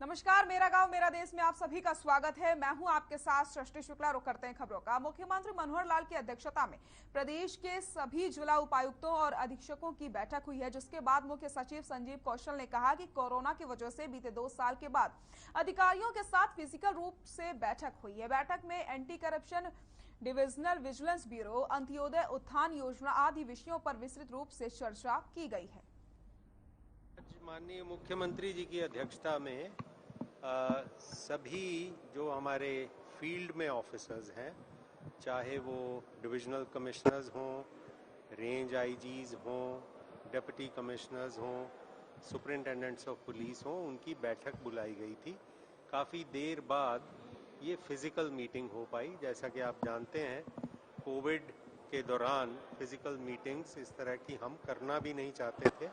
नमस्कार, मेरा गांव मेरा देश में आप सभी का स्वागत है। मैं हूं आपके साथ सृष्टि शुक्ला। रुक करते हैं खबरों का। मुख्यमंत्री मनोहर लाल की अध्यक्षता में प्रदेश के सभी जिला उपायुक्तों और अधीक्षकों की बैठक हुई है, जिसके बाद मुख्य सचिव संजीव कौशल ने कहा कि कोरोना की वजह से बीते 2 साल के बाद अधिकारियों के साथ फिजिकल रूप से बैठक हुई है। बैठक में anti corruption, divisional vigilance bureau, Antyodaya Utthan Yojana आदि विषयों पर विस्तृत रूप से चर्चा की गई है। माननीय मुख्यमंत्री जी की अध्यक्षता में सभी जो हमारे फील्ड में ऑफिसर्स हैं, चाहे वो डिविजनल कमिश्नर्स हों, रेंज आईजीज हों, डिप्टी कमिश्नर्स हों, सुपरिंटेंडेंट्स ऑफ पुलिस हों, उनकी बैठक बुलाई गई थी। काफ़ी देर बाद ये फिजिकल मीटिंग हो पाई। जैसा कि आप जानते हैं, कोविड के दौरान फिजिकल मीटिंग्स इस तरह की हम करना भी नहीं चाहते थे,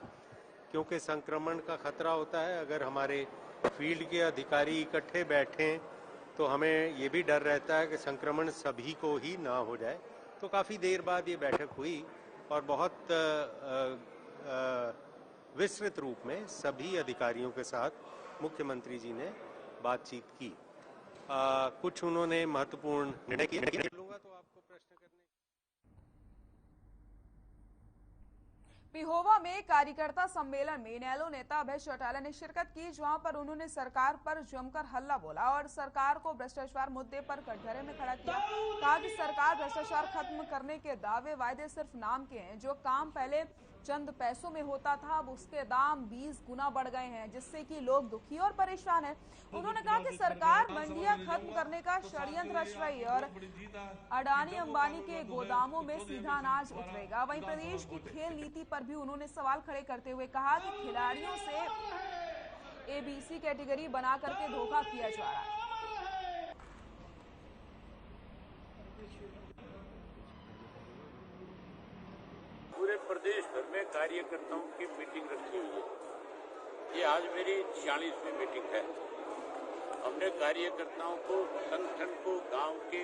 क्योंकि संक्रमण का खतरा होता है। अगर हमारे फील्ड के अधिकारी इकट्ठे बैठें तो हमें ये भी डर रहता है कि संक्रमण सभी को ही ना हो जाए। तो काफ़ी देर बाद ये बैठक हुई और बहुत विस्तृत रूप में सभी अधिकारियों के साथ मुख्यमंत्री जी ने बातचीत की। कुछ उन्होंने महत्वपूर्ण निर्णय किए। लूंगा तो आपको प्रश्न करने। पिहोवा में कार्यकर्ता सम्मेलन में इनेलो नेता अभय चौटाला ने शिरकत की, जहां पर उन्होंने सरकार पर जमकर हल्ला बोला और सरकार को भ्रष्टाचार मुद्दे पर कटघरे में खड़ा किया। कहा कि सरकार भ्रष्टाचार खत्म करने के दावे वायदे सिर्फ नाम के हैं। जो काम पहले चंद पैसों में होता था, अब उसके दाम 20 गुना बढ़ गए हैं, जिससे कि लोग दुखी और परेशान हैं। उन्होंने कहा कि सरकार मंडियां खत्म करने का षड्यंत्र रच रही है और अडानी अंबानी के गोदामों में सीधा अनाज उतरेगा। वहीं प्रदेश की खेल नीति पर भी उन्होंने सवाल खड़े करते हुए कहा कि खिलाड़ियों से एबीसी कैटेगरी बना करके धोखा किया जा रहा है। पूरे प्रदेश भर में कार्यकर्ताओं की मीटिंग रखी हुई है। ये आज मेरी 46वीं मीटिंग है। हमने कार्यकर्ताओं को, संगठन को गांव के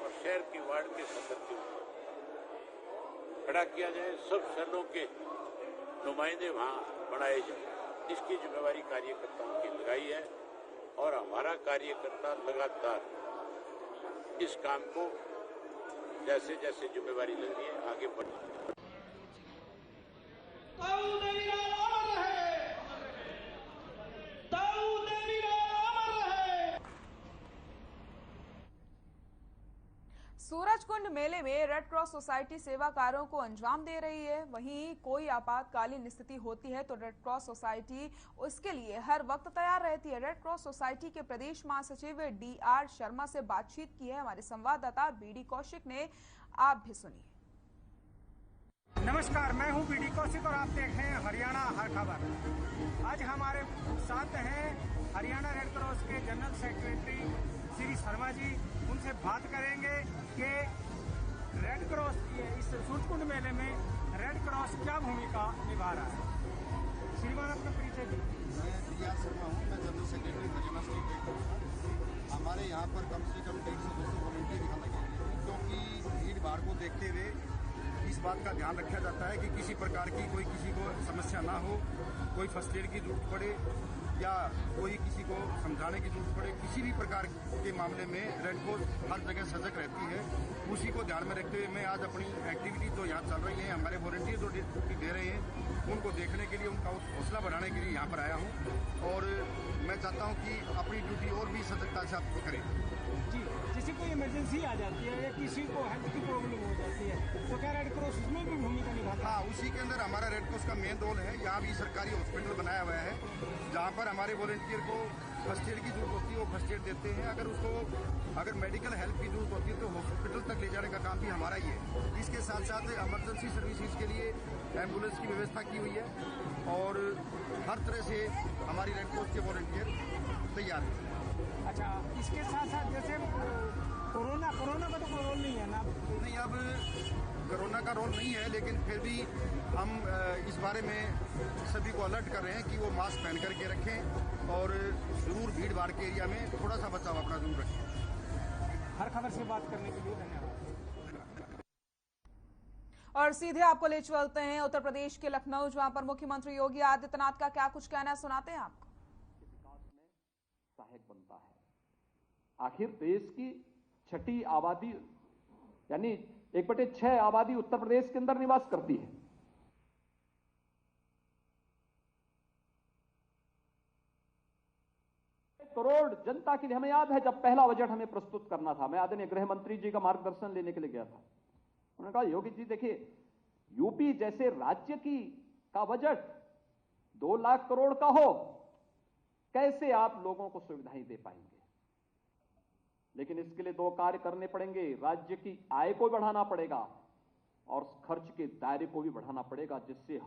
और शहर के वार्ड के सदस्यों को खड़ा किया जाए, सब शहरों के नुमाइंदे वहां बनाए जाए। इसकी जिम्मेवारी कार्यकर्ताओं की लगाई है और हमारा कार्यकर्ता लगातार इस काम को जैसे जैसे जिम्मेवारी लग रही है आगे बढ़। सूरजकुंड मेले में रेड क्रॉस सोसाइटी सेवा कार्यों को अंजाम दे रही है। वहीं कोई आपातकालीन स्थिति होती है तो रेड क्रॉस सोसाइटी उसके लिए हर वक्त तैयार रहती है। रेड क्रॉस सोसाइटी के प्रदेश महासचिव डीआर शर्मा से बातचीत की है हमारे संवाददाता बीडी कौशिक ने। आप भी सुनिए। नमस्कार, मैं हूं बीडी कौशिक और आप देख रहे हैं हरियाणा हर खबर। आज हमारे साथ हैं हरियाणा रेड क्रॉस के जनरल सेक्रेटरी श्री शर्मा जी। उनसे बात करेंगे कि रेड क्रॉस इस सूरजकुंड मेले में रेड क्रॉस क्या भूमिका निभा रहा है। श्रीमान, अपना परिचय दीजिए। मैं डीआर शर्मा हूँ, मैं general secretary Haryana state red cross. हमारे यहाँ पर कम से कम 150 से 200 वॉलंटियर दिखाने के लिए, क्योंकि भीड़ भाड़ को देखते हुए इस बात का ध्यान रखा जाता है कि किसी प्रकार की कोई किसी को समस्या ना हो, कोई फर्स्ट एड की जरूरत पड़े या कोई किसी को समझाने की जरूरत पड़े, किसी भी प्रकार के मामले में रेड क्रॉस हर जगह सजग रहती है। उसी को ध्यान में रखते हुए मैं आज अपनी एक्टिविटी जो यहाँ चल रही है, हमारे वॉलंटियर जो ड्यूटी दे रहे हैं, उनको देखने के लिए, उनका हौसला बढ़ाने के लिए यहाँ पर आया हूँ और मैं चाहता हूँ कि अपनी ड्यूटी और भी सजगता से आप करें। जी, जैसे कोई इमरजेंसी आ जाती है या किसी को हेल्थ की प्रॉब्लम हो जाती है तो क्या रेड क्रॉस उसमें भी भूमिका निभाता है? हाँ, उसी के अंदर हमारा रेड क्रॉस का मेन रोल है। यहाँ भी सरकारी हॉस्पिटल बनाया हुआ है, जहाँ पर हमारे वॉलंटियर को फर्स्ट एड की जरूरत होती है, वो फर्स्ट एड देते हैं। अगर मेडिकल हेल्प की जरूरत होती है तो हॉस्पिटल तक ले जाने का काम भी हमारा ही है। इसके साथ साथ इमरजेंसी सर्विसेज के लिए एम्बुलेंस की व्यवस्था की हुई है और हर तरह से हमारी रेड क्रॉस के वॉलंटियर तैयार है। अच्छा, इसके साथ साथ जैसे कोरोना का तो कोई रोल नहीं है ना? नहीं, अब कोरोना का रोल नहीं है, लेकिन फिर भी हम इस बारे में सभी को अलर्ट कर रहे हैं कि वो मास्क पहन करके रखें और जरूर भीड़ भाड़ के एरिया में थोड़ा सा बचाव अपना जरूर रखें। हर खबर से बात करने के लिए धन्यवाद। और सीधे आपको ले चलते हैं उत्तर प्रदेश के लखनऊ, जहां पर मुख्यमंत्री योगी आदित्यनाथ का क्या कुछ कहना है, सुनाते हैं आपको। लाभदायक बनता है। आखिर देश की छठी आबादी यानी 1/6 आबादी उत्तर प्रदेश के अंदर निवास करती है। करोड़ जनता के लिए, हमें याद है जब पहला बजट हमें प्रस्तुत करना था, मैं आदरणीय गृह मंत्री जी का मार्गदर्शन लेने के लिए गया था। उन्होंने कहा योगी जी देखिए, यूपी जैसे राज्य का बजट 2 लाख करोड़ का हो, कैसे आप लोगों को सुविधाएं दे पाएंगे? लेकिन इसके लिए 2 कार्य करने पड़ेंगे। राज्य की आय को बढ़ाना पड़ेगा और खर्च के दायरे को भी बढ़ाना पड़ेगा, जिससे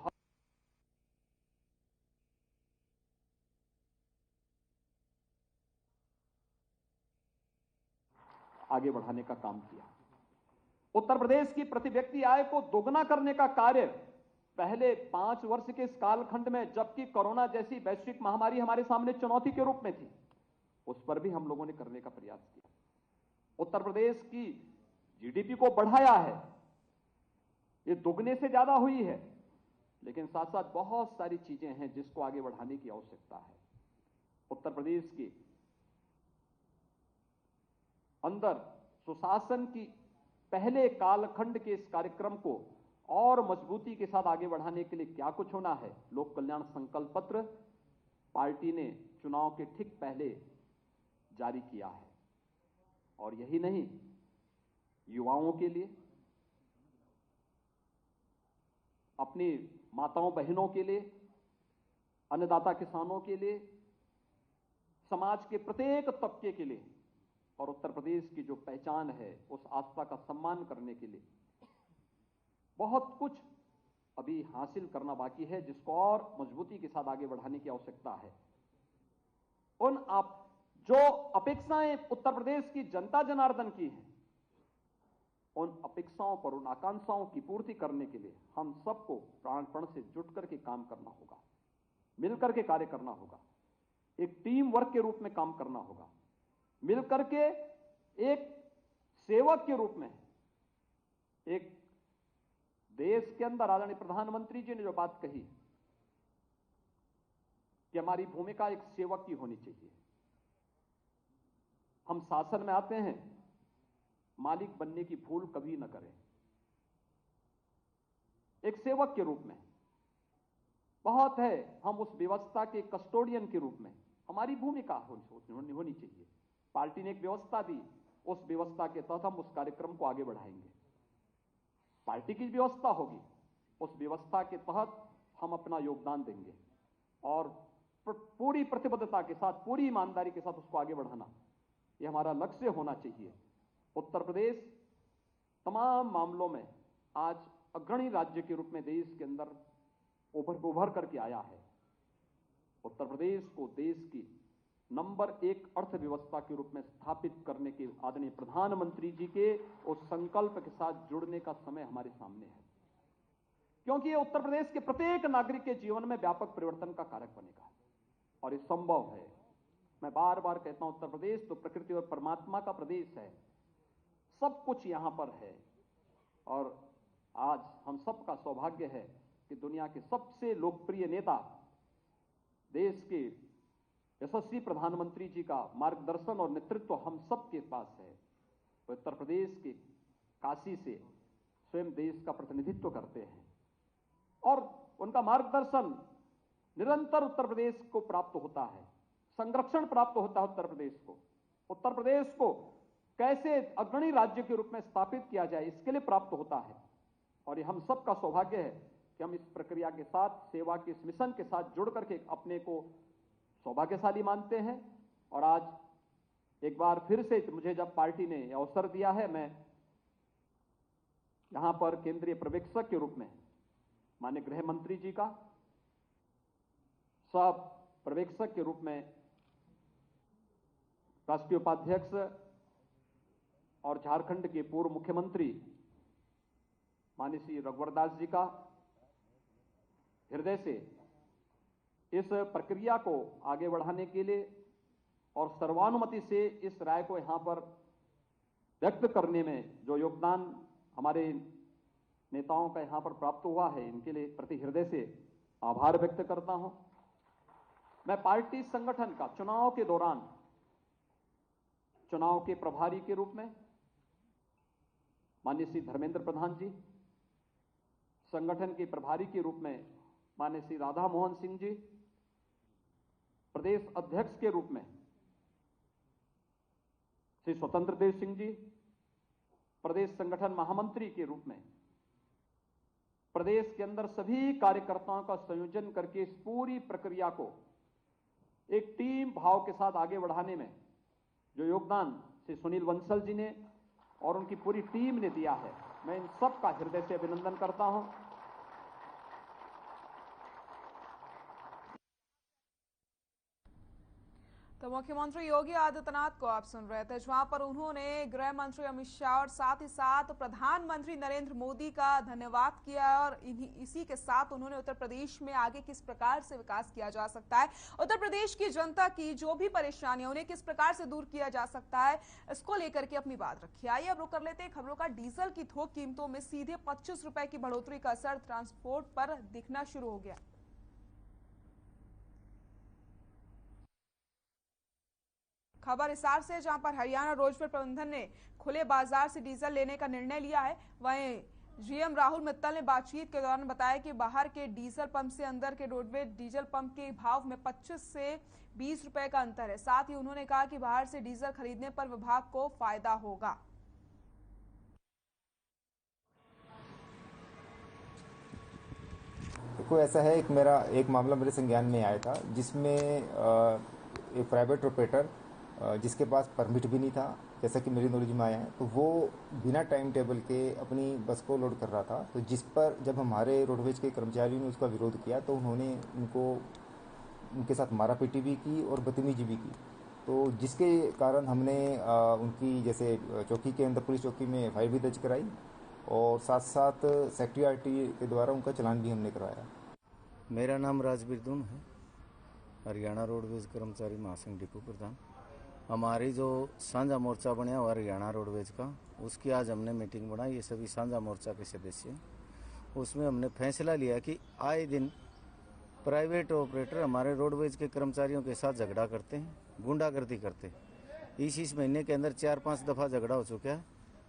आगे बढ़ाने का काम किया। उत्तर प्रदेश की प्रति व्यक्ति आय को दोगुना करने का कार्य पहले 5 वर्ष के इस कालखंड में, जबकि कोरोना जैसी वैश्विक महामारी हमारे सामने चुनौती के रूप में थी, उस पर भी हम लोगों ने करने का प्रयास किया। उत्तर प्रदेश की जीडीपी को बढ़ाया है, ये दोगुने से ज्यादा हुई है, लेकिन साथ साथ बहुत सारी चीजें हैं जिसको आगे बढ़ाने की आवश्यकता है। उत्तर प्रदेश के अंदर सुशासन की पहले कालखंड के इस कार्यक्रम को और मजबूती के साथ आगे बढ़ाने के लिए क्या कुछ होना है, लोक कल्याण संकल्प पत्र पार्टी ने चुनाव के ठीक पहले जारी किया है। और यही नहीं, युवाओं के लिए, अपनी माताओं बहनों के लिए, अन्नदाता किसानों के लिए, समाज के प्रत्येक तबके के लिए और उत्तर प्रदेश की जो पहचान है उस आस्था का सम्मान करने के लिए बहुत कुछ अभी हासिल करना बाकी है, जिसको और मजबूती के साथ आगे बढ़ाने की आवश्यकता है। जो अपेक्षाएं उत्तर प्रदेश की जनता जनार्दन की हैं, उन अपेक्षाओं पर, उन आकांक्षाओं की पूर्ति करने के लिए हम सबको प्राणपण से जुट करके काम करना होगा, मिलकर के कार्य करना होगा, एक टीम वर्क के रूप में काम करना होगा, मिलकर के एक सेवक के रूप में। एक देश के अंदर आदरणीय प्रधानमंत्री जी ने जो बात कही कि हमारी भूमिका एक सेवक की होनी चाहिए। हम शासन में आते हैं, मालिक बनने की भूल कभी न करें। एक सेवक के रूप में बहुत है, हम उस व्यवस्था के कस्टोडियन के रूप में हमारी भूमिका होनी चाहिए। पार्टी ने एक व्यवस्था दी, उस व्यवस्था के तहत हम उस कार्यक्रम को आगे बढ़ाएंगे। पार्टी की व्यवस्था होगी, उस व्यवस्था के तहत हम अपना योगदान देंगे और पूरी प्रतिबद्धता के साथ, पूरी ईमानदारी के साथ उसको आगे बढ़ाना, यह हमारा लक्ष्य होना चाहिए। उत्तर प्रदेश तमाम मामलों में आज अग्रणी राज्य के रूप में देश के अंदर उभर करके आया है। उत्तर प्रदेश को देश की नंबर 1 अर्थव्यवस्था के रूप में स्थापित करने के आदरणीय प्रधानमंत्री जी के उस संकल्प के साथ जुड़ने का समय हमारे सामने है, क्योंकि यह उत्तर प्रदेश के प्रत्येक नागरिक के जीवन में व्यापक परिवर्तन का कारक बनेगा और यह संभव है। मैं बार बार कहता हूं, उत्तर प्रदेश तो प्रकृति और परमात्मा का प्रदेश है, सब कुछ यहां पर है। और आज हम सबका सौभाग्य है कि दुनिया के सबसे लोकप्रिय नेता, देश के यशस्वी प्रधानमंत्री जी का मार्गदर्शन और नेतृत्व हम सबके पास है। वो उत्तर प्रदेश के काशी से स्वयं देश का प्रतिनिधित्व करते हैं और उनका मार्गदर्शन निरंतर उत्तर प्रदेश को प्राप्त होता है, संरक्षण प्राप्त होता है उत्तर प्रदेश को। उत्तर प्रदेश को कैसे अग्रणी राज्य के रूप में स्थापित किया जाए, इसके लिए प्राप्त होता है। और ये हम सबका सौभाग्य है कि हम इस प्रक्रिया के साथ, सेवा के इस मिशन के साथ जुड़ करके अपने को सौभाग्यशाली मानते हैं। और आज एक बार फिर से मुझे जब पार्टी ने अवसर दिया है, मैं यहां पर केंद्रीय पर्यवेक्षक के रूप में माननीय गृह मंत्री जी का, सब पर्यवेक्षक के रूप में राष्ट्रीय उपाध्यक्ष और झारखंड के पूर्व मुख्यमंत्री माननीय श्री रघुवर दास जी का हृदय से इस प्रक्रिया को आगे बढ़ाने के लिए और सर्वानुमति से इस राय को यहां पर व्यक्त करने में जो योगदान हमारे नेताओं का यहां पर प्राप्त हुआ है, इनके लिए प्रति हृदय से आभार व्यक्त करता हूं। मैं पार्टी संगठन का चुनाव के दौरान चुनाव के प्रभारी के रूप में माननीय श्री धर्मेंद्र प्रधान जी, संगठन के प्रभारी के रूप में माननीय श्री राधा मोहन सिंह जी, प्रदेश अध्यक्ष के रूप में श्री स्वतंत्र देव सिंह जी, प्रदेश संगठन महामंत्री के रूप में प्रदेश के अंदर सभी कार्यकर्ताओं का संयोजन करके इस पूरी प्रक्रिया को एक टीम भाव के साथ आगे बढ़ाने में जो योगदान श्री सुनील बंसल जी ने और उनकी पूरी टीम ने दिया है, मैं इन सब का हृदय से अभिनंदन करता हूं। तो मुख्यमंत्री योगी आदित्यनाथ को आप सुन रहे थे, जहां पर उन्होंने गृह मंत्री अमित शाह और साथ ही साथ प्रधानमंत्री नरेंद्र मोदी का धन्यवाद किया और इसी के साथ उन्होंने उत्तर प्रदेश में आगे किस प्रकार से विकास किया जा सकता है, उत्तर प्रदेश की जनता की जो भी परेशानियां उन्हें किस प्रकार से दूर किया जा सकता है, इसको लेकर के अपनी बात रखी। आइए अब रुक कर लेते हैं खबरों का। डीजल की थोक कीमतों में सीधे 25 रुपए की बढ़ोतरी का असर ट्रांसपोर्ट पर दिखना शुरू हो गया। खबर हिसार से, जहां पर हरियाणा रोडवेज प्रबंधन ने खुले बाजार से डीजल लेने का निर्णय लिया है। वहीं जीएम राहुल मित्तल ने बातचीत के दौरान बताया कि बाहर के डीजल पंप से अंदर के रोडवेज डीजल पंप के भाव में 25 से 20 रुपए का अंतर है। साथ ही उन्होंने कहा कि बाहर से डीजल खरीदने पर विभाग को फायदा होगा। देखो, ऐसा है, एक मामला मेरे संज्ञान में आया था जिसमें एक प्राइवेट ऑपरेटर जिसके पास परमिट भी नहीं था, जैसा कि मेरी नॉलेज में आया है, तो वो बिना टाइम टेबल के अपनी बस को लोड कर रहा था। तो जिस पर जब हमारे रोडवेज के कर्मचारियों ने उसका विरोध किया तो उन्होंने उनके साथ मारापीटी भी की और बदतमीजी भी की। तो जिसके कारण हमने उनकी जैसे चौकी के अंदर पुलिस चौकी में एफआईआर भी दर्ज कराई और साथ साथ सेक्रेटरी आरटी के द्वारा उनका चालान भी हमने करवाया। मेरा नाम राजवीर दून है, हरियाणा रोडवेज कर्मचारी महासंघ डिपो प्रधान। हमारी जो साझा मोर्चा बना हुआ हरियाणा रोडवेज का, उसकी आज हमने मीटिंग बनाई, ये सभी साझा मोर्चा के सदस्य। उसमें हमने फैसला लिया कि आए दिन प्राइवेट ऑपरेटर हमारे रोडवेज के कर्मचारियों के साथ झगड़ा करते हैं, गुंडागर्दी करते हैं। इस महीने के अंदर 4-5 दफ़ा झगड़ा हो चुका है।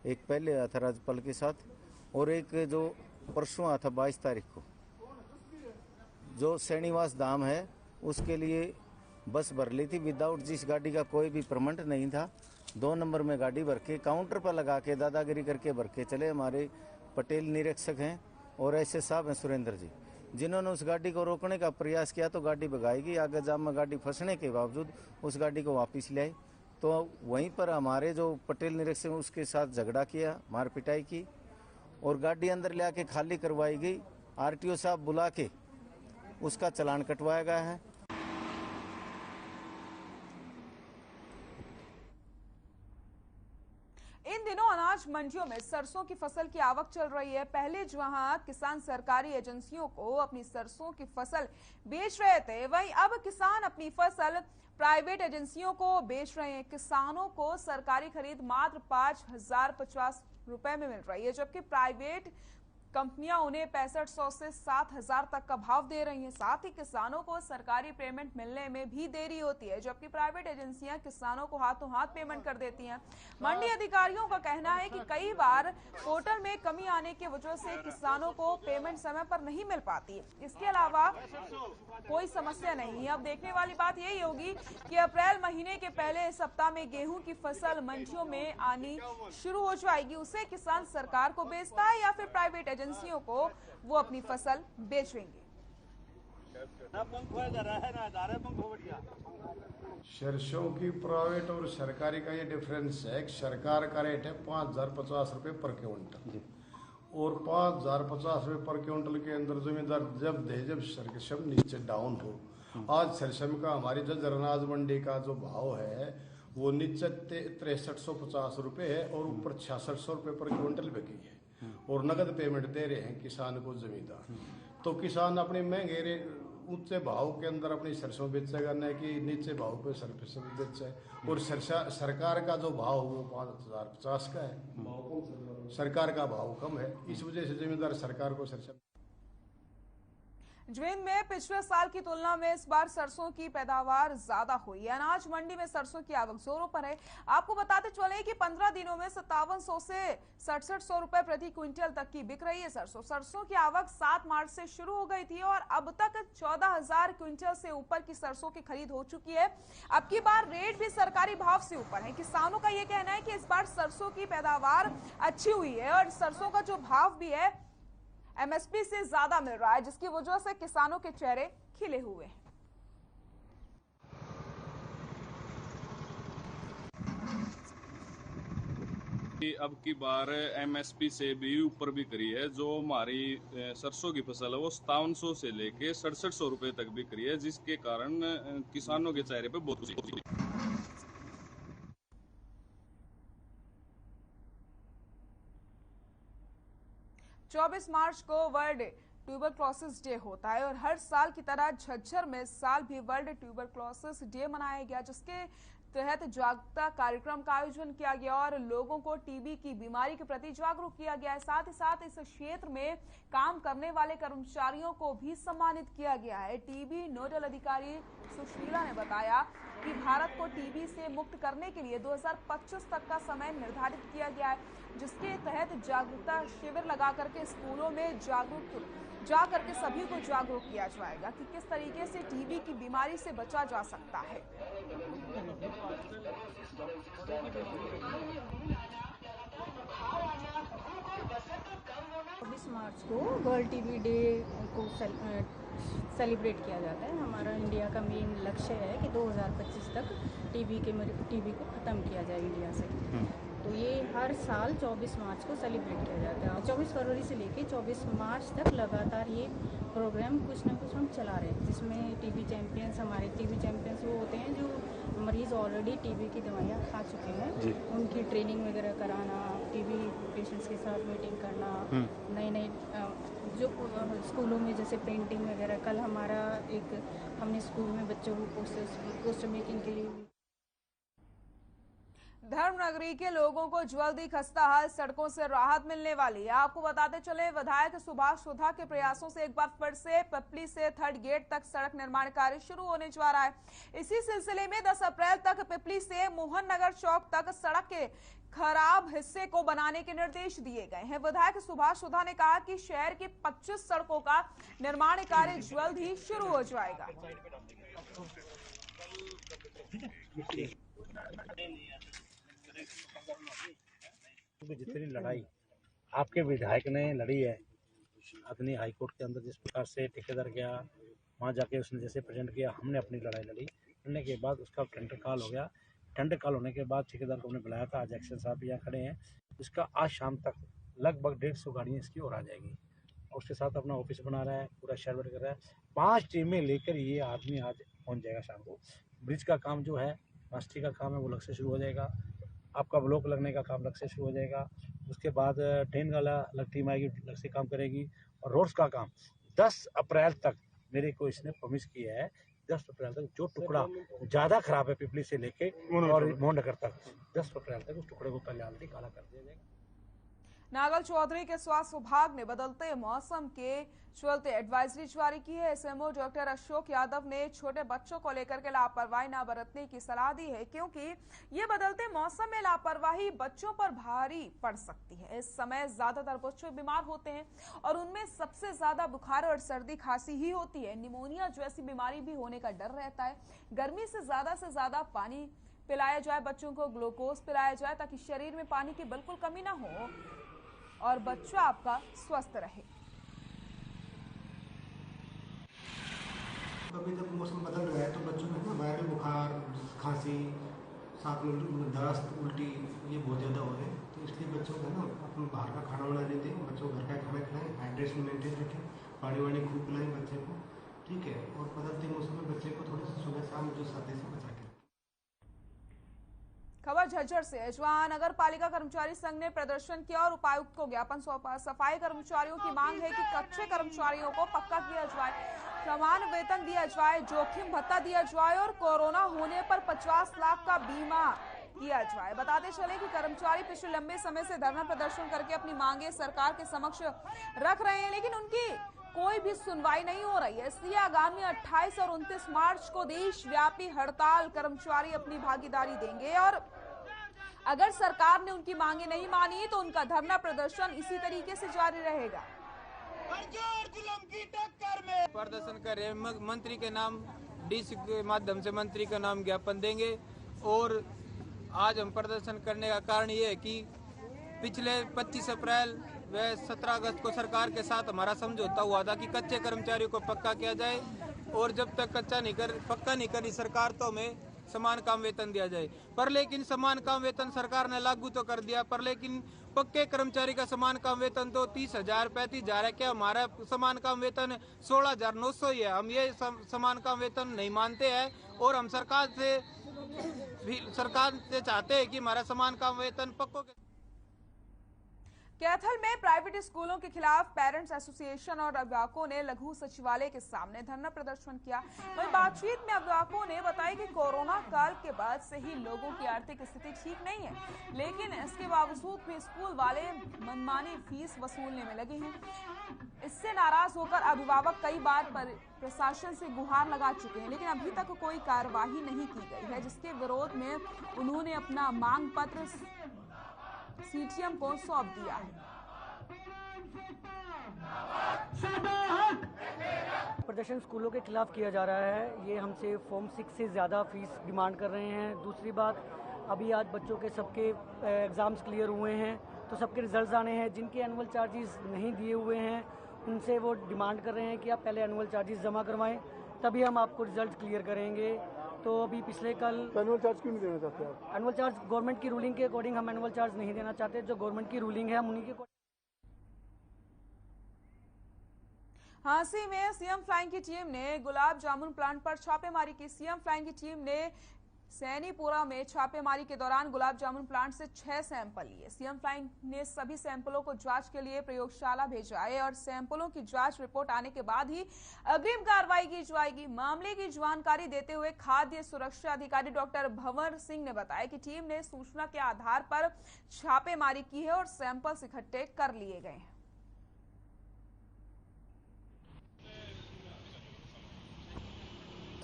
एक पहले आया था राज्यपाल के साथ और एक जो परसों आया था 22 तारीख को, जो श्रीनिवास धाम है उसके लिए बस भर ली थी विदाउट, जिस गाड़ी का कोई भी परमिट नहीं था। 2 नंबर में गाड़ी भर के काउंटर पर लगा के दादागिरी करके भर के चले। हमारे पटेल निरीक्षक हैं और ऐसे साहब हैं सुरेंद्र जी, जिन्होंने उस गाड़ी को रोकने का प्रयास किया तो गाड़ी भगाएगी। आगे जाम में गाड़ी फंसने के बावजूद उस गाड़ी को वापस ले आई। तो वहीं पर हमारे जो पटेल निरीक्षक उसके साथ झगड़ा किया, मार पिटाई की और गाड़ी अंदर ले आके खाली करवाई गई। आरटीओ साहब बुला के उसका चालान कटवाया गया है। इन दिनों अनाज मंडियों में सरसों की फसल की आवक चल रही है। पहले जहां किसान सरकारी एजेंसियों को अपनी सरसों की फसल बेच रहे थे, वहीं अब किसान अपनी फसल प्राइवेट एजेंसियों को बेच रहे हैं। किसानों को सरकारी खरीद मात्र 5,050 रुपए में मिल रही है, जबकि प्राइवेट कंपनियां उन्हें 6500 से 7,000 तक का भाव दे रही हैं। साथ ही किसानों को सरकारी पेमेंट मिलने में भी देरी होती है, जबकि प्राइवेट एजेंसियां किसानों को हाथों हाथ पेमेंट कर देती हैं। मंडी अधिकारियों का कहना है कि कई बार पोर्टल में कमी आने की वजह से किसानों को पेमेंट समय पर नहीं मिल पाती। इसके अलावा कोई समस्या नहीं है। अब देखने वाली बात यही होगी कि अप्रैल महीने के पहले सप्ताह में गेहूं की फसल मंडियों में आनी शुरू हो जाएगी। उसे किसान सरकार को बेचता है या फिर प्राइवेट एजेंसियों को वो अपनी फसल बेचेंगे। सरसों की प्राइवेट और सरकारी का ये डिफरेंस है। सरकार का रेट है 5,050 रुपये पर क्विंटल और 5,050 रुपये पर क्विंटल के अंदर जमींदार जब दे, जब सरसम नीचे डाउन हो। आज सरसम का हमारी जो अनाज मंडी का जो भाव है वो नीचे 6350 रुपये है और ऊपर 6600 रुपये पर क्विंटल बिकी है और नगद पेमेंट दे रहे हैं किसान को जमींदार। तो किसान अपने महंगे ऊंचे भाव के अंदर अपनी सरसों बेचेगा, न कि नीचे भाव पे सरसों बेचे। और सरकार का जो भाव वो 5,050 का है, सरकार का भाव कम है, इस वजह से जमींदार सरकार को सरसों। जवीन में पिछले साल की तुलना में इस बार सरसों की पैदावार ज्यादा हुई है। अनाज मंडी में सरसों की आवक जोरों पर है। आपको बताते चले कि 15 दिनों में 5700 से 6700 रुपए प्रति क्विंटल तक की बिक रही है सरसों की आवक 7 मार्च से शुरू हो गई थी और अब तक 14,000 क्विंटल से ऊपर की सरसों की खरीद हो चुकी है। अब की बार रेट भी सरकारी भाव से ऊपर है। किसानों का यह कहना है कि इस बार सरसों की पैदावार अच्छी हुई है और सरसों का जो भाव भी है एमएसपी से ज्यादा मिल रहा है, जिसकी वजह से किसानों के चेहरे खिले हुए हैं। अब की बार एमएसपी से भी ऊपर भी करी है। जो हमारी सरसों की फसल है वो 5700 से लेके 6700 रुपए तक भी करी है, जिसके कारण किसानों के चेहरे पे बहुत खुशी होती है। 24 मार्च को वर्ल्ड ट्यूबरक्लोसिस डे होता है और हर साल की तरह झज्जर में इस साल भी वर्ल्ड ट्यूबरक्लोसिस डे मनाया गया, जिसके तहत जागरूकता कार्यक्रम का आयोजन किया गया और लोगों को टीबी की बीमारी के प्रति जागरूक किया गया है। साथ ही साथ इस क्षेत्र में काम करने वाले कर्मचारियों को भी सम्मानित किया गया है। टीबी नोडल अधिकारी सुशीला ने बताया कि भारत को टीबी से मुक्त करने के लिए 2025 तक का समय निर्धारित किया गया है, जिसके तहत जागरूकता शिविर लगा करके स्कूलों में जा करके सभी को जागरूक किया जाएगा कि किस तरीके से टीबी की बीमारी से बचा जा सकता है। 24 मार्च को वर्ल्ड टीबी डे को सेलिब्रेट किया जाता है। हमारा इंडिया का मेन लक्ष्य है कि 2025 तक टीबी को ख़त्म किया जाए इंडिया से। तो ये हर साल 24 मार्च को सेलिब्रेट किया जाता है। 24 फरवरी से लेके 24 मार्च तक लगातार ये प्रोग्राम कुछ ना कुछ हम चला रहे हैं, जिसमें टीबी चैंपियंस, हमारे टीबी चैंपियंस वो होते हैं जो मरीज़ ऑलरेडी टीबी की दवाइयाँ खा चुके हैं, उनकी ट्रेनिंग वगैरह कराना, टीबी पेशेंट्स के साथ मीटिंग करना, नए जो स्कूलों में जैसे पेंटिंग वगैरह। कल हमारा हमने स्कूल में बच्चों को पोस्टर मेकिंग के लिए। धर्मनगरी के लोगों को जल्दी खस्ताहाल सड़कों से राहत मिलने वाली है। आपको बताते चले विधायक सुभाष सुधा के प्रयासों से एक बार फिर से पिपली से थर्ड गेट तक सड़क निर्माण कार्य शुरू होने जा रहा है। इसी सिलसिले में 10 अप्रैल तक पिपली से मोहन नगर चौक तक सड़क के खराब हिस्से को बनाने के निर्देश दिए गए हैं। विधायक सुभाष सुधा ने कहा कि शहर की 25 सड़कों का निर्माण कार्य जल्द ही शुरू हो जाएगा। जितनी लड़ाई आपके विधायक ने लड़ी है अपनी हाईकोर्ट के अंदर, जिस प्रकार से ठेकेदार गया वहाँ जाके उसने जैसे प्रेजेंट किया, हमने अपनी लड़ाई लड़ने के बाद उसका टेंडर कॉल हो गया। टेंडर कॉल होने के बाद ठेकेदार को हमने बुलाया था। आज एक्शन साहब यहाँ खड़े हैं। इसका आज शाम तक लगभग 150 गाड़ियाँ इसकी और आ जाएगी। और उसके साथ अपना ऑफिस बना रहा है, पूरा शहर कर रहा है। 5 टीमें लेकर ये आदमी आज पहुँच जाएगा शाम को। ब्रिज का काम जो है, प्लास्टिक का काम है, वो लग से शुरू हो जाएगा। आपका ब्लॉक लगने का काम लग से शुरू हो जाएगा। उसके बाद ट्रेन का अलग टीम आएगी, लग से काम करेगी। और रोड्स का काम 10 अप्रैल तक मेरे को इसने प्रॉमिस किया है। 10 अप्रैल तक जो टुकड़ा ज़्यादा खराब है पिपली से लेके और मोहननगर तक, 10 अप्रैल तक उस टुकड़े को पहले ऑलरेडी काला कर दिया जाएगा। नागल चौधरी के स्वास्थ्य विभाग ने बदलते मौसम के चलते एडवाइजरी जारी की है। एसएमओ डॉक्टर अशोक यादव ने छोटे बच्चों को लेकर के लापरवाही न बरतने की सलाह दी है, क्योंकि ये बदलते मौसम में लापरवाही बच्चों पर भारी पड़ सकती है। इस समय ज्यादातर बच्चे बीमार होते हैं और उनमें सबसे ज्यादा बुखार और सर्दी खांसी ही होती है। निमोनिया जैसी बीमारी भी होने का डर रहता है। गर्मी से ज्यादा पानी पिलाया जाए, बच्चों को ग्लूकोज पिलाया जाए ताकि शरीर में पानी की बिल्कुल कमी ना हो और बच्चा आपका स्वस्थ रहे। अभी जब मौसम बदल रहा है तो बच्चों में ना वायरल बुखार, खांसी, साथ में दस्त, उल्टी ये बहुत ज़्यादा हो रहे हैं। तो इसलिए बच्चों को ना अपने बाहर का खाना बना देते हैं, बच्चों को घर का खाना खिलाएं, हाइड्रेशन मेंटेन रखें, पानी वानी खूब पिलाएं बच्चे को, ठीक है। और बदलते मौसम में बच्चे को थोड़ी सी सुबह शाम जो सर्दी से बचा के। खबर झज्जर से। जवान नगर पालिका कर्मचारी संघ ने प्रदर्शन किया और उपायुक्त को ज्ञापन सौंपा। सफाई कर्मचारियों की मांग है कि कच्चे कर्मचारियों को पक्का किया जाए, समान वेतन दिया जाए, जोखिम भत्ता दिया जाए और कोरोना होने पर 50 लाख का बीमा किया जाए। बताते चले कि कर्मचारी पिछले लंबे समय से धरना प्रदर्शन करके अपनी मांगे सरकार के समक्ष रख रहे हैं, लेकिन उनकी कोई भी सुनवाई नहीं हो रही है। इसलिए आगामी 28 और 29 मार्च को देशव्यापी हड़ताल कर्मचारी अपनी भागीदारी देंगे और अगर सरकार ने उनकी मांगे नहीं मानी तो उनका धरना प्रदर्शन इसी तरीके से जारी रहेगा। प्रदर्शन कर रहे हैं, मंत्री के नाम डीसी के माध्यम से मंत्री का नाम ज्ञापन देंगे। और आज हम प्रदर्शन करने का कारण ये है कि पिछले 25 अप्रैल व 17 अगस्त को सरकार के साथ हमारा समझौता हुआ था कि कच्चे कर्मचारियों को पक्का किया जाए और जब तक पक्का नहीं करी सरकार तो हमें समान काम वेतन दिया जाए। पर लेकिन समान काम वेतन सरकार ने लागू तो कर दिया, पर लेकिन पक्के कर्मचारी का समान काम वेतन तो 30,000 35,000 है। क्या हमारा समान काम वेतन 16,900 ही है? हम ये समान काम वेतन नहीं मानते हैं और हम सरकार से चाहते हैं कि हमारा समान काम वेतन पक्कों के। कैथल में प्राइवेट स्कूलों के खिलाफ पेरेंट्स एसोसिएशन और अभिभावकों ने लघु सचिवालय के सामने धरना प्रदर्शन किया। वहीं बातचीत में अभिभावकों ने बताया कि कोरोना काल के बाद से ही लोगों की आर्थिक स्थिति ठीक नहीं है, लेकिन इसके बावजूद भी स्कूल वाले मनमानी फीस वसूलने में लगे हैं। इससे नाराज होकर अभिभावक कई बार प्रशासन से गुहार लगा चुके हैं, लेकिन अभी तक कोई कार्यवाही नहीं की गई है, जिसके विरोध में उन्होंने अपना मांग पत्र सीटीएम को सौंप दिया है। प्रदर्शन स्कूलों के खिलाफ किया जा रहा है। ये हमसे फॉर्म 6 से ज़्यादा फीस डिमांड कर रहे हैं। दूसरी बात, अभी आज बच्चों के सबके एग्ज़ाम्स क्लियर हुए हैं तो सबके रिजल्ट्स आने हैं। जिनके एनुअल चार्जेस नहीं दिए हुए हैं उनसे वो डिमांड कर रहे हैं कि आप पहले एनुअल चार्जेस जमा करवाएं, तभी हम आपको रिजल्ट क्लियर करेंगे। तो अभी पिछले कल एनुअल चार्ज क्यों नहीं देना चाहते आप? एनुअल चार्ज गवर्नमेंट की रूलिंग के अकॉर्डिंग हम एनुअल चार्ज नहीं देना चाहते। जो गवर्नमेंट की रूलिंग है हम उन्हीं के। हांसी में सीएम फ्लाइंग की टीम ने गुलाब जामुन प्लांट पर छापेमारी की। सीएम फ्लाइंग की टीम ने सैनीपुरा में छापेमारी के दौरान गुलाब जामुन प्लांट से 6 सैंपल लिए। सीएम फ्लाइंग ने सभी सैंपलों को जांच के लिए प्रयोगशाला भेजा है और सैंपलों की जांच रिपोर्ट आने के बाद ही अग्रिम कार्रवाई की जाएगी। मामले की जानकारी देते हुए खाद्य सुरक्षा अधिकारी डॉक्टर भंवर सिंह ने बताया कि टीम ने सूचना के आधार पर छापेमारी की है और सैंपल्स इकट्ठे कर लिए गए हैं।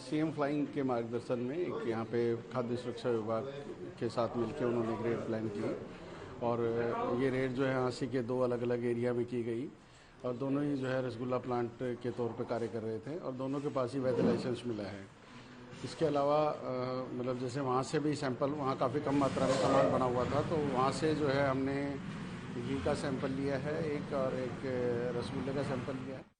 सीएम फ्लाइंग के मार्गदर्शन में एक यहाँ पे खाद्य सुरक्षा विभाग के साथ मिलकर उन्होंने एक रेड प्लान की और ये रेड जो है हांसी के 2 अलग अलग एरिया में की गई और दोनों ही जो है रसगुल्ला प्लांट के तौर पे कार्य कर रहे थे और दोनों के पास ही वैध लाइसेंस मिला है। इसके अलावा मतलब जैसे वहाँ से भी सैंपल, वहाँ काफ़ी कम मात्रा में सामान बना हुआ था तो वहाँ से जो है हमने घी का सैंपल लिया है एक और एक रसगुल्ले का सैंपल लिया है।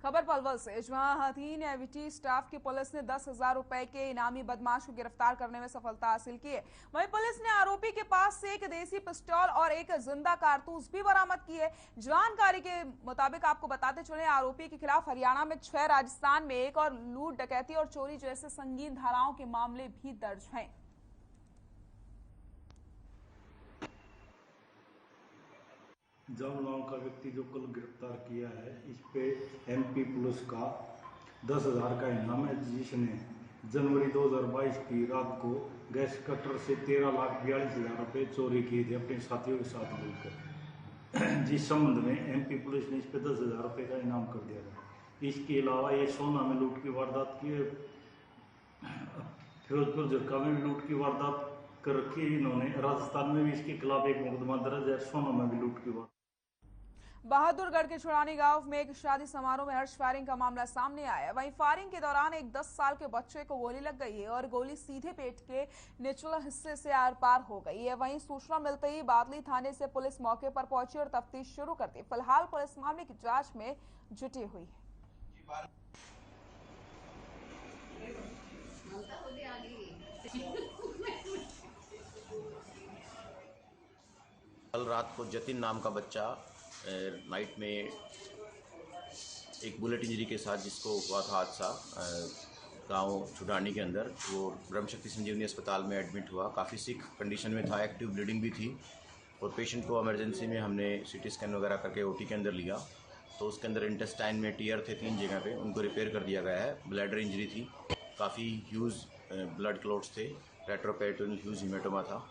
खबर पलवल से, जहां हथीन एविटी स्टाफ की पुलिस ने 10,000 रुपए के इनामी बदमाश को गिरफ्तार करने में सफलता हासिल की है। वहीं पुलिस ने आरोपी के पास से एक देसी पिस्तौल और एक जिंदा कारतूस भी बरामद की है। जानकारी के मुताबिक आपको बताते चले, आरोपी के खिलाफ हरियाणा में 6, राजस्थान में 1 और लूट, डकैती और चोरी जैसे संगीन धाराओं के मामले भी दर्ज हैं। जब नाम का व्यक्ति जो कल गिरफ्तार किया है, इस पे एमपी पुलिस का 10,000 का इनाम है, जिसने जनवरी 2022 की रात को गैस कटर से 13,42,000 रुपये चोरी किए थे अपने साथियों के साथ मिलकर। जिस संबंध में एमपी पुलिस ने इस पे 10,000 रुपये का इनाम कर दिया था। इसके अलावा ये सोना में लूट की वारदात की, फिरोजपुर झरका में भी लूट की वारदात कर रखी। इन्होंने राजस्थान में भी इसके खिलाफ एक मुकदमा दर्ज है, सोना में भी लूट की वारदात। बहादुरगढ़ के छुड़ानी गांव में एक शादी समारोह में हर्ष फायरिंग का मामला सामने आया। वहीं फायरिंग के दौरान एक 10 साल के बच्चे को गोली लग गई है और गोली सीधे पेट के निचले हिस्से से आर पार हो गई है। वहीं सूचना मिलते ही बादली थाने से पुलिस मौके पर पहुंची और तफ्तीश शुरू कर दी। फिलहाल पुलिस मामले की जांच में जुटी हुई है। कल रात को जतिन नाम का बच्चा नाइट में एक बुलेट इंजरी के साथ जिसको हुआ था हादसा गांव छुड़ानी के अंदर, वो ब्रह्मशक्ति संजीवनी अस्पताल में एडमिट हुआ। काफ़ी सिक कंडीशन में था, एक्टिव ब्लीडिंग भी थी और पेशेंट को इमरजेंसी में हमने सीटी स्कैन वगैरह करके ओटी के अंदर लिया तो उसके अंदर इंटेस्टाइन में टीयर थे 3 जगह पे, उनको रिपेयर कर दिया गया है। ब्लैडर इंजरी थी, काफ़ी ह्यूज ब्लड क्लॉट्स थे, रेट्रोपेरिटोनियल ह्यूज हीमेटोमा था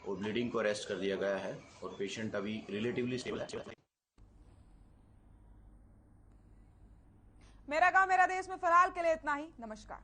और ब्लीडिंग को अरेस्ट कर दिया गया है और पेशेंट अभी रिलेटिवली स्टेबल है। मेरा गांव मेरा देश में फिलहाल के लिए इतना ही। नमस्कार।